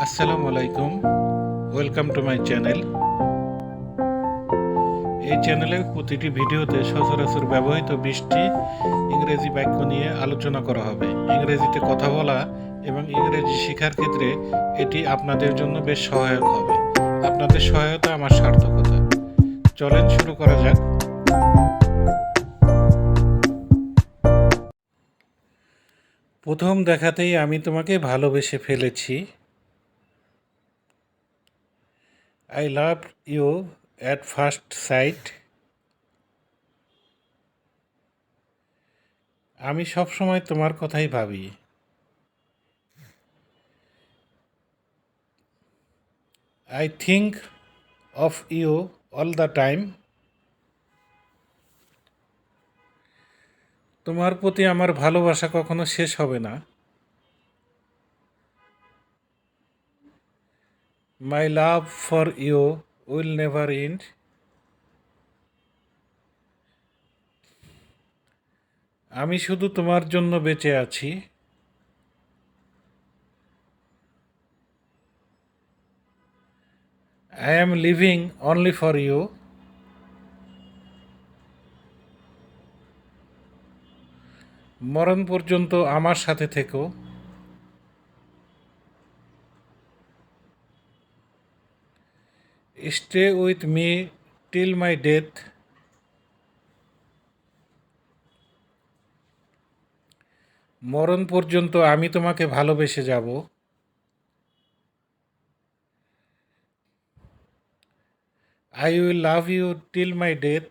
আসসালামু আলাইকুম, welcome to my channel. এই চ্যানেলে প্রতিটি ভিডিওতে সচরাচর ব্যবহৃত 20টি ইংরেজি বাক্য নিয়ে আলোচনা করা হবে। ইংরেজিতে কথা বলা এবং ইংরেজি শেখার ক্ষেত্রে এটি আপনাদের জন্য বেশ সহায়ক হবে। আপনাদের সহায়তা আমার সার্থকতা। চলেন শুরু করা যাক। প্রথম দেখাতেই আমি তোমাকে ভালোবেসে ফেলেছি। I love you at first sight. আমি সবসময় তোমার কথাই ভাবি। I think of you all the time. তোমার প্রতি আমার ভালোবাসা কখনো শেষ হবে না। My love for you will never end. আমি শুধু তোমার জন্য বেঁচে আছি। I am living only for you. মরণ পর্যন্ত আমার সাথে থেকো। Stay with me till my death. মরণ পর্যন্ত আমি তোমাকে ভালোবেসে যাব। I will love you till my death.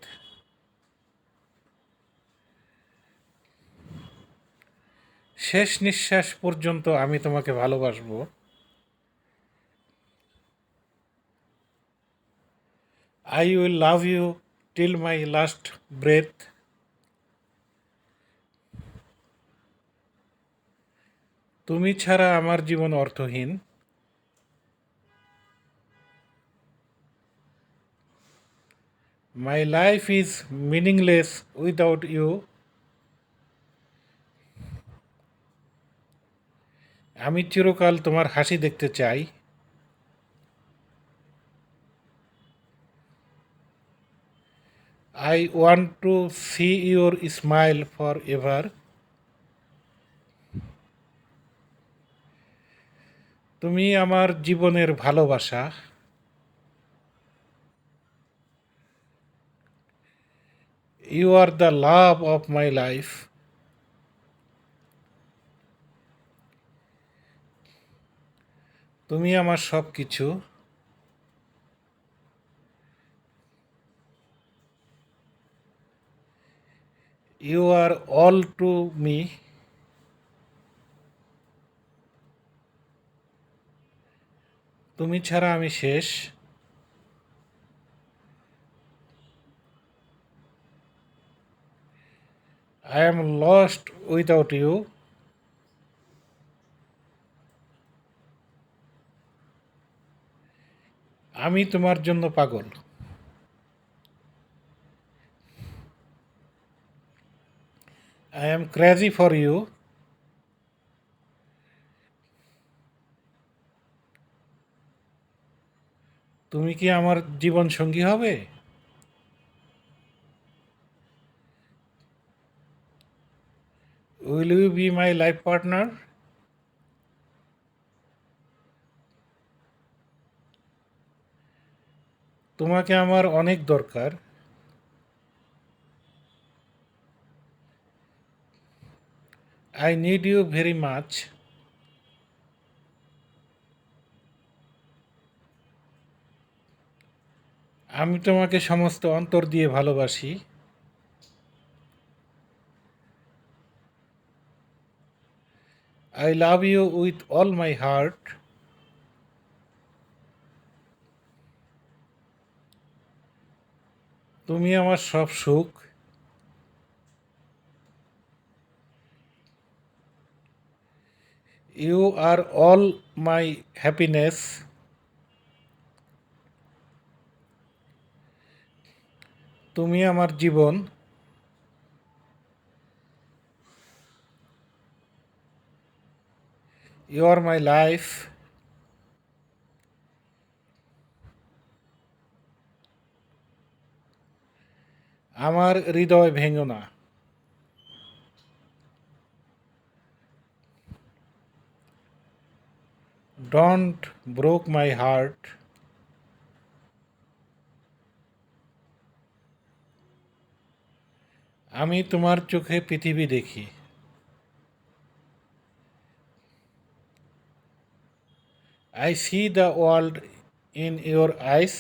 শেষ নিঃশ্বাস পর্যন্ত আমি তোমাকে ভালোবাসবো। I will love you till my last breath. তুমি ছাড়া আমার জীবন অর্থহীন। My life is meaningless without you. আমি চিরকাল তোমার হাসি দেখতে চাই। I want to see your smile forever. তুমি আমার জীবনের ভালোবাসা। You are the love of my life. তুমি আমার সব কিছু। You are all to me. তুমি ছাড়া আমি শেষ। I am lost without you. আমি তোমার জন্য পাগল। I am crazy for you. তুমি কি আমার জীবন সঙ্গী হবে? Will you be my life partner? তোমাকে আমার অনেক দরকার। I need you very much. আমি তোমাকে সমস্ত অন্তর দিয়ে ভালোবাসি। I love you with all my heart. তুমি আমার সব সুখ। You are all my happiness. তুমি আমার জীবন। You R my life. আমার হৃদয় ভেঙো না। Don't broke my heart. আমি তোমার চোখে পৃথিবী দেখি। I see the world in your eyes.